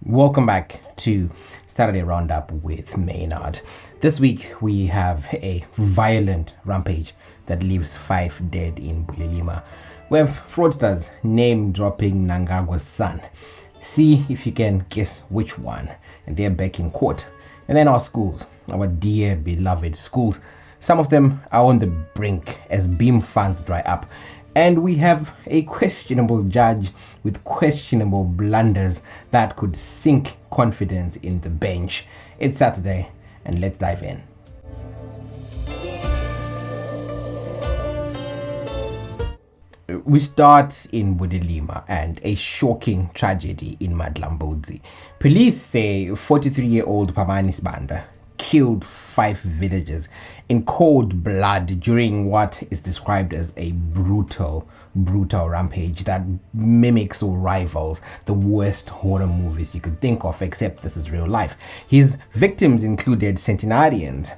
Welcome back to Saturday RoundUp with Maynard. This week we have a violent rampage that leaves 5 dead in Bulilima. We have Fraudsters name-dropping Mnangagwa's son. See if you can guess which one. And they're back in court. And then our schools, our dear beloved schools. Some of them are on the brink as beam funds dry up. And we have a questionable judge with questionable blunders that could sink confidence in the bench. It's Saturday, and let's dive in. We start in Bulilima and a shocking tragedy in Madlambodi. Police say 43-year-old Pamani Sibanda killed 5 villagers in cold blood during what is described as a brutal rampage that mimics or rivals the worst horror movies you could think of, except this is real life. His victims included centenarians,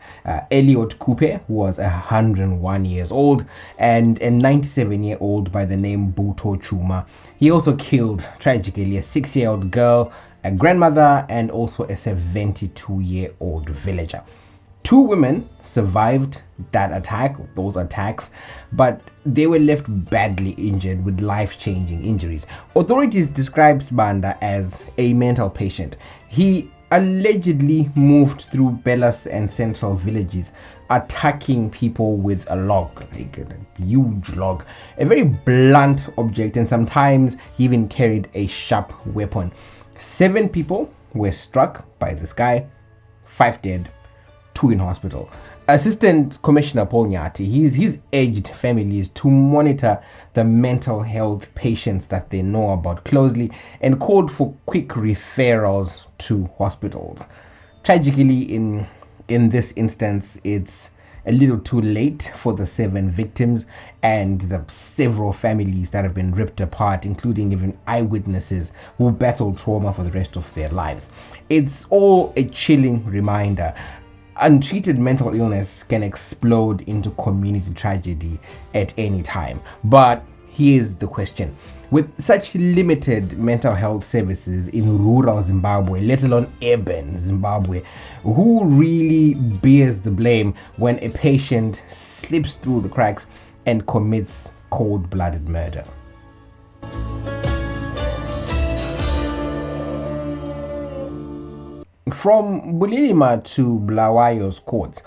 Elliot Coupe, who was 101 years old, and a 97-year-old by the name Buto Chuma. He also killed, tragically, a 6-year-old girl, a grandmother, and also a 72-year-old villager. 2 women survived those attacks, but they were left badly injured with life-changing injuries. Authorities describe Sibanda as a mental patient. He allegedly moved through Bellas and central villages, attacking people with a log, like a huge log, a very blunt object, and sometimes he even carried a sharp weapon. 7 people were struck by this guy, 5 dead, 2 in hospital. Assistant Commissioner Paul Nyati, he's urged families to monitor the mental health patients that they know about closely and called for quick referrals to hospitals. Tragically, in this instance, it's a little too late for the 7 victims and the several families that have been ripped apart, including even eyewitnesses who battle trauma for the rest of their lives. It's all a chilling reminder. Untreated mental illness can explode into community tragedy at any time. But here's the question. With such limited mental health services in rural Zimbabwe, let alone urban Zimbabwe, who really bears the blame when a patient slips through the cracks and commits cold-blooded murder? From Bulilima to Bulawayo's courts,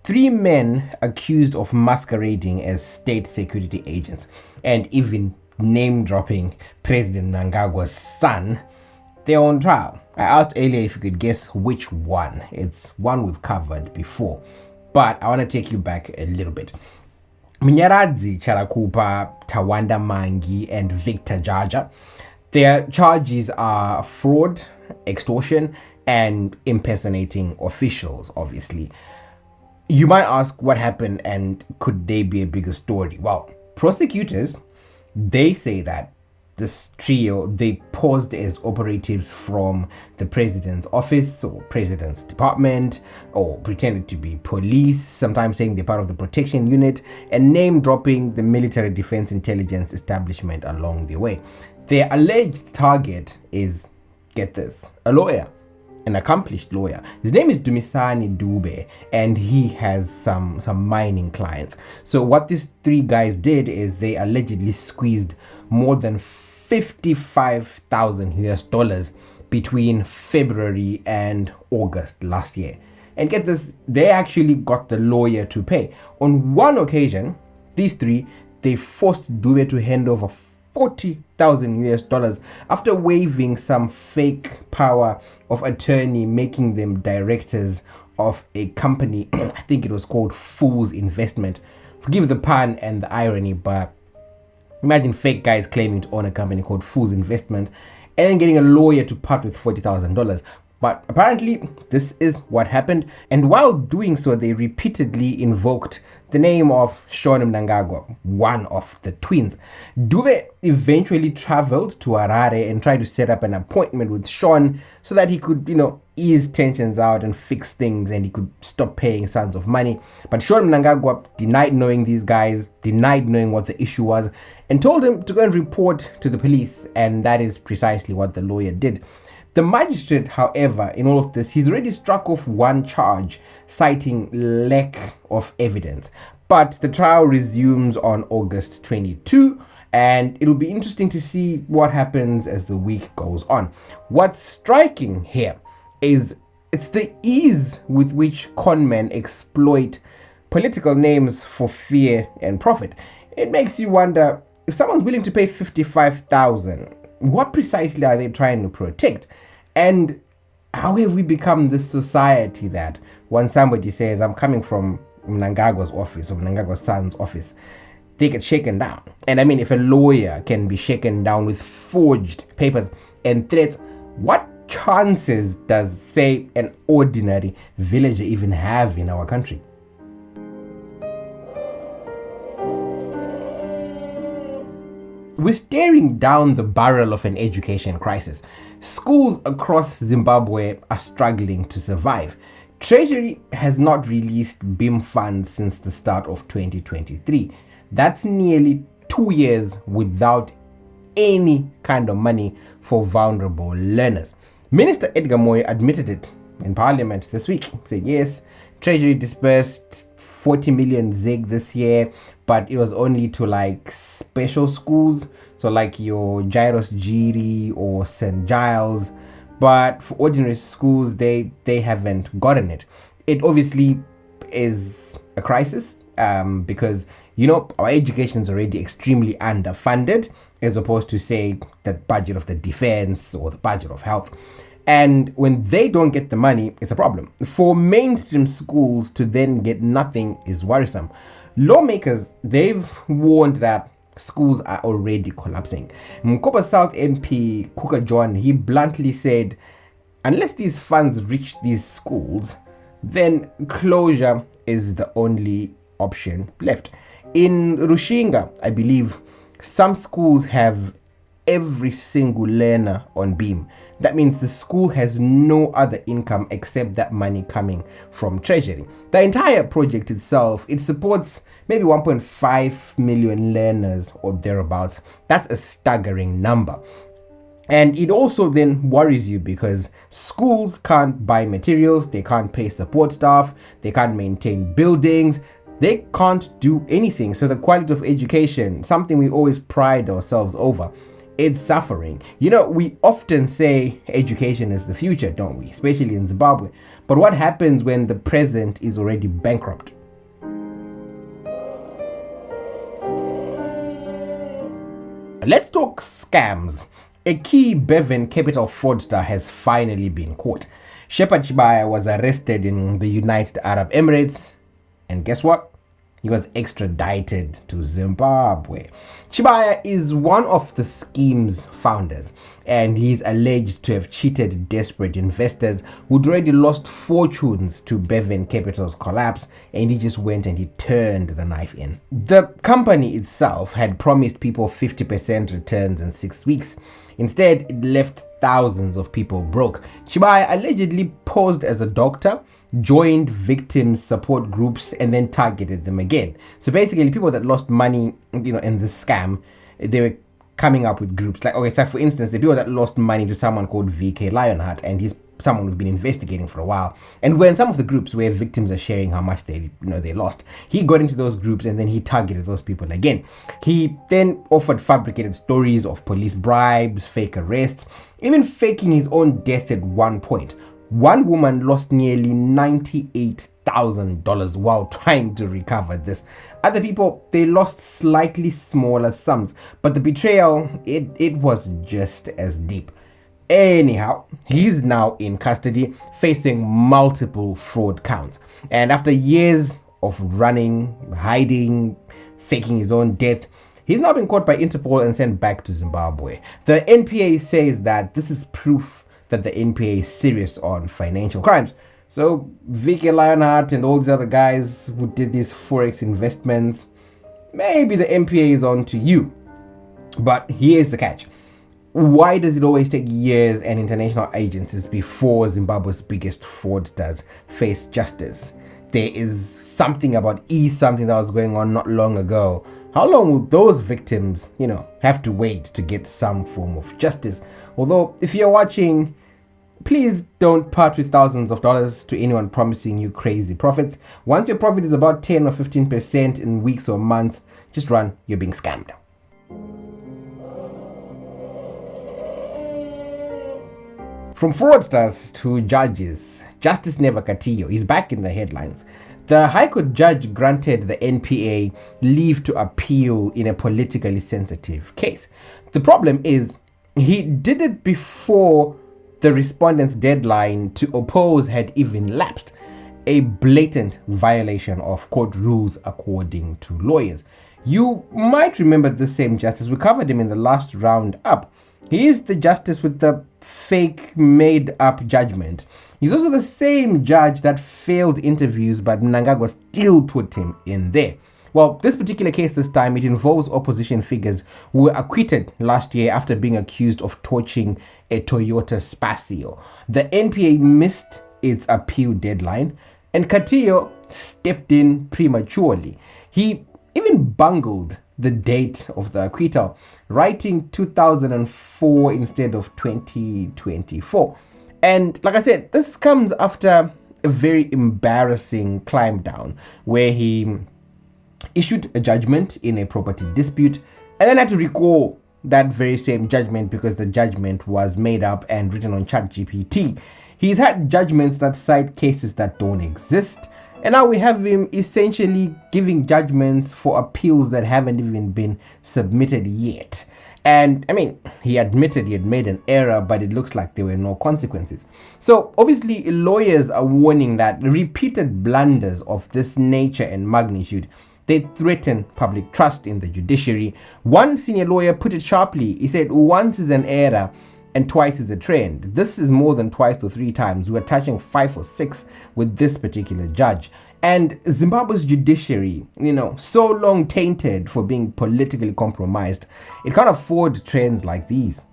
3 men accused of masquerading as state security agents and even name-dropping President Mnangagwa's son, they're on trial. I asked earlier if you could guess which one. It's one we've covered before, but I want to take you back a little bit. Mnyaradzi Charakupa, Tawanda Mangi, and Victor Jaja, their charges are fraud, extortion, and impersonating officials, obviously. You might ask what happened and could they be a bigger story? Well, prosecutors, they say that this trio, they posed as operatives from the president's office or president's department, or pretended to be police, sometimes saying they're part of the protection unit, and name-dropping the military defense intelligence establishment along the way. Their alleged target is, get this, a lawyer. An accomplished lawyer. His name is Dumisani Dube, and he has some mining clients. So what these 3 guys did is they allegedly squeezed more than $55,000 between February and August last year. And get this, they actually got the lawyer to pay. On one occasion, these 3, they forced Dube to hand over $40,000 after waiving some fake power of attorney, making them directors of a company. I think it was called Fool's Investment. Forgive the pun and the irony, but imagine fake guys claiming to own a company called Fool's Investment and then getting a lawyer to part with $40,000. But apparently this is what happened, and while doing so they repeatedly invoked the name of Sean Mnangagwa, one of the twins. Dube eventually traveled to Harare and tried to set up an appointment with Sean so that he could, ease tensions out and fix things, and he could stop paying sons of money. But Sean Mnangagwa denied knowing these guys, denied knowing what the issue was, and told him to go and report to the police, and that is precisely what the lawyer did. The magistrate, however, in all of this, he's already struck off one charge, citing lack of evidence. But the trial resumes on August 22, and it'll be interesting to see what happens as the week goes on. What's striking here is it's the ease with which conmen exploit political names for fear and profit. It makes you wonder, if someone's willing to pay 55,000, what precisely are they trying to protect? And how have we become this society that when somebody says, I'm coming from Mnangagwa's office or Mnangagwa's son's office, they get shaken down? And I mean, if a lawyer can be shaken down with forged papers and threats, what chances does, say, an ordinary villager even have in our country? We're staring down the barrel of an education crisis. Schools across Zimbabwe are struggling to survive. Treasury has not released BIM funds since the start of 2023. That's nearly 2 years without any kind of money for vulnerable learners. Minister Edgar Moyo admitted it in Parliament this week. He said, yes, Treasury disbursed 40 million ZiG this year, but it was only to like special schools, so like your Jairus Giri or St. Giles. But for ordinary schools, they haven't gotten it. It obviously is a crisis because, you know, our education is already extremely underfunded, as opposed to, say, the budget of the defense or the budget of health. And when they don't get the money, it's a problem. For mainstream schools to then get nothing is worrisome. Lawmakers, they've warned that schools are already collapsing. Mkopa South MP Kuka John, he bluntly said, unless these funds reach these schools, then closure is the only option left. In Rushinga, I believe, some schools have every single learner on beam. That means the school has no other income except that money coming from Treasury. The entire project itself, it supports maybe 1.5 million learners or thereabouts. That's a staggering number. And it also then worries you because schools can't buy materials, they can't pay support staff, they can't maintain buildings, they can't do anything. So the quality of education, something we always pride ourselves over, it's suffering. You know, we often say education is the future, don't we? Especially in Zimbabwe. But what happens when the present is already bankrupt? Let's talk scams. A key Beven Capital fraudster has finally been caught. Shepard Chibaya was arrested in the United Arab Emirates. And guess what? He was extradited to Zimbabwe. Chibaya is one of the scheme's founders, and he's alleged to have cheated desperate investors who'd already lost fortunes to Beven Capital's collapse, and he just went and he turned the knife in. The company itself had promised people 50% returns in 6 weeks. Instead, it left thousands of people broke. Chibaya allegedly posed as a doctor, joined victims support groups, and then targeted them again. So basically, people that lost money, you know, in this scam, they were coming up with groups. Like, okay, so for instance, the people that lost money to someone called VK Lionheart, and he's someone who's been investigating for a while. And when some of the groups where victims are sharing how much they lost, he got into those groups and then he targeted those people again. He then offered fabricated stories of police bribes, fake arrests, even faking his own death at one point. One woman lost nearly $98,000 while trying to recover this. Other people, they lost slightly smaller sums, but the betrayal, it was just as deep. Anyhow, he's now in custody, facing multiple fraud counts. And after years of running, hiding, faking his own death, he's now been caught by Interpol and sent back to Zimbabwe. The NPA says that this is proof that the NPA is serious on financial crimes. So VK Lionheart and all these other guys who did these forex investments, maybe the NPA is on to you. But here's the catch. Why does it always take years and international agencies before Zimbabwe's biggest fraudsters face justice? There is something about something that was going on not long ago. How long will those victims, have to wait to get some form of justice? Although, if you're watching, Please don't part with thousands of dollars to anyone promising you crazy profits. Once your profit is about 10 or 15% in weeks or months, just run, you're being scammed. From fraudsters to judges, Justice Never Katiyo is back in the headlines. The High Court judge granted the NPA leave to appeal in a politically sensitive case. The problem is he did it before the respondent's deadline to oppose had even lapsed, a blatant violation of court rules according to lawyers. You might remember the same justice. We covered him in the last roundup. He is the justice with the fake made up judgment. He's also the same judge that failed interviews, but Mnangagwa still put him in there. Well, this particular case this time, it involves opposition figures who were acquitted last year after being accused of torching a Toyota Spacio. The NPA missed its appeal deadline, and Katiyo stepped in prematurely. He even bungled the date of the acquittal, writing 2004 instead of 2024. And like I said, this comes after a very embarrassing climb down where he issued a judgment in a property dispute and then had to recall that very same judgment because the judgment was made up and written on ChatGPT. He's had judgments that cite cases that don't exist, and now we have him essentially giving judgments for appeals that haven't even been submitted yet. And I mean, he admitted he had made an error, but it looks like there were no consequences. So obviously lawyers are warning that repeated blunders of this nature and magnitude, they threaten public trust in the judiciary. One senior lawyer put it sharply. He said, once is an error and twice is a trend. This is more than twice to three times. We're touching 5 or 6 with this particular judge. And Zimbabwe's judiciary, so long tainted for being politically compromised, it can't afford trends like these.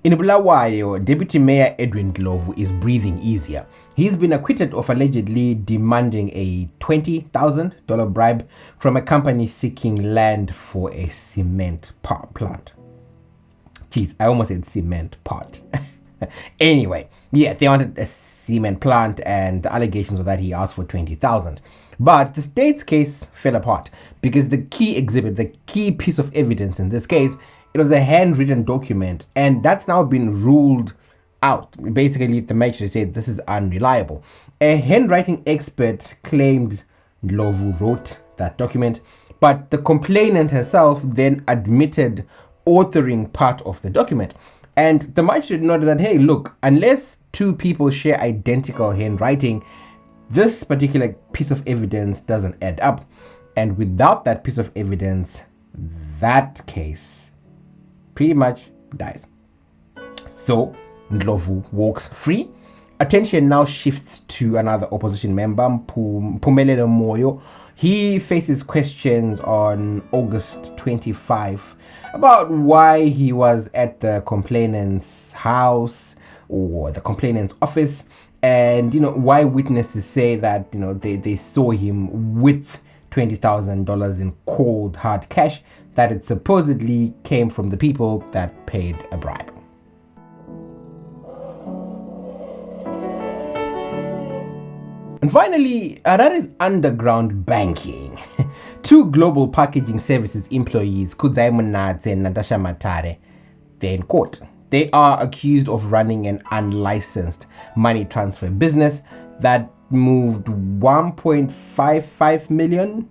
In Bulawayo, Deputy Mayor Edwin Lovu is breathing easier. He's been acquitted of allegedly demanding a $20,000 bribe from a company seeking land for a cement power plant. Jeez, I almost said cement pot. Anyway, yeah, they wanted a cement plant and the allegations were that he asked for $20,000. But the state's case fell apart because the key exhibit, the key piece of evidence in this case, it was a handwritten document, and that's now been ruled out. Basically, the magistrate said this is unreliable. A handwriting expert claimed Lovu wrote that document, but the complainant herself then admitted authoring part of the document. And the magistrate noted that, hey, look, unless two people share identical handwriting, this particular piece of evidence doesn't add up. And without that piece of evidence, that case pretty much dies. So Lovu walks free. Attention now shifts to another opposition member, Mpumelelo Moyo. He faces questions on August 25 about why he was at the complainant's house or the complainant's office, and why witnesses say that they saw him with $20,000 in cold hard cash, that it supposedly came from the people that paid a bribe. And finally, Harare's underground banking. 2 global packaging services employees, Kudzai Munadze and Natasha Matare, they're in court. They are accused of running an unlicensed money transfer business that moved $1.55 million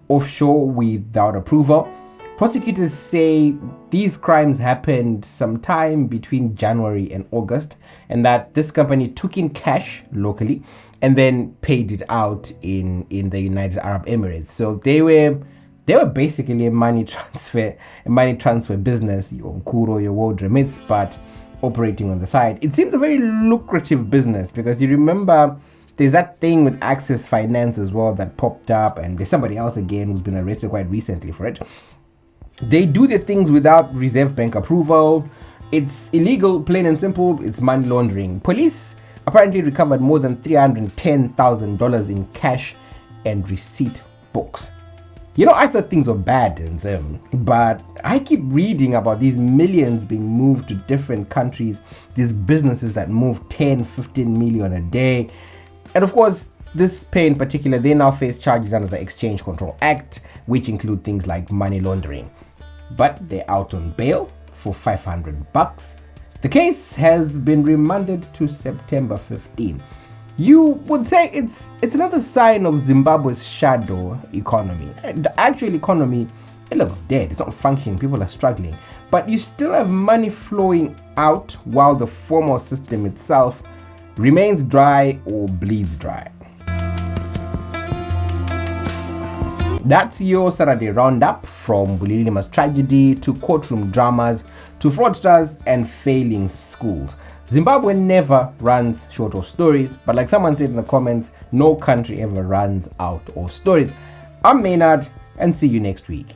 offshore without approval. Prosecutors say these crimes happened sometime between January and August, and that this company took in cash locally and then paid it out in the United Arab Emirates. So they were basically a money transfer business, your Nkuro, your world remits, but operating on the side. It seems a very lucrative business because you remember there's that thing with Access Finance as well that popped up, and there's somebody else again who's been arrested quite recently for it. They do their things without Reserve Bank approval. It's illegal, plain and simple. It's money laundering. Police apparently recovered more than $310,000 in cash and receipt books. You know, I thought things were bad in Zim, but I keep reading about these millions being moved to different countries, these businesses that move 10, 15 million a day. And of course, this pair in particular, they now face charges under the Exchange Control Act, which include things like money laundering. But they're out on bail for $500. The case has been remanded to September 15. You would say it's another sign of Zimbabwe's shadow economy. The actual economy, it looks dead. It's not functioning. People are struggling. But you still have money flowing out while the formal system itself remains dry or bleeds dry. That's your Saturday Roundup, from Bulilima's tragedy to courtroom dramas to fraudsters and failing schools. Zimbabwe never runs short of stories, but like someone said in the comments, no country ever runs out of stories. I'm Maynard, and see you next week.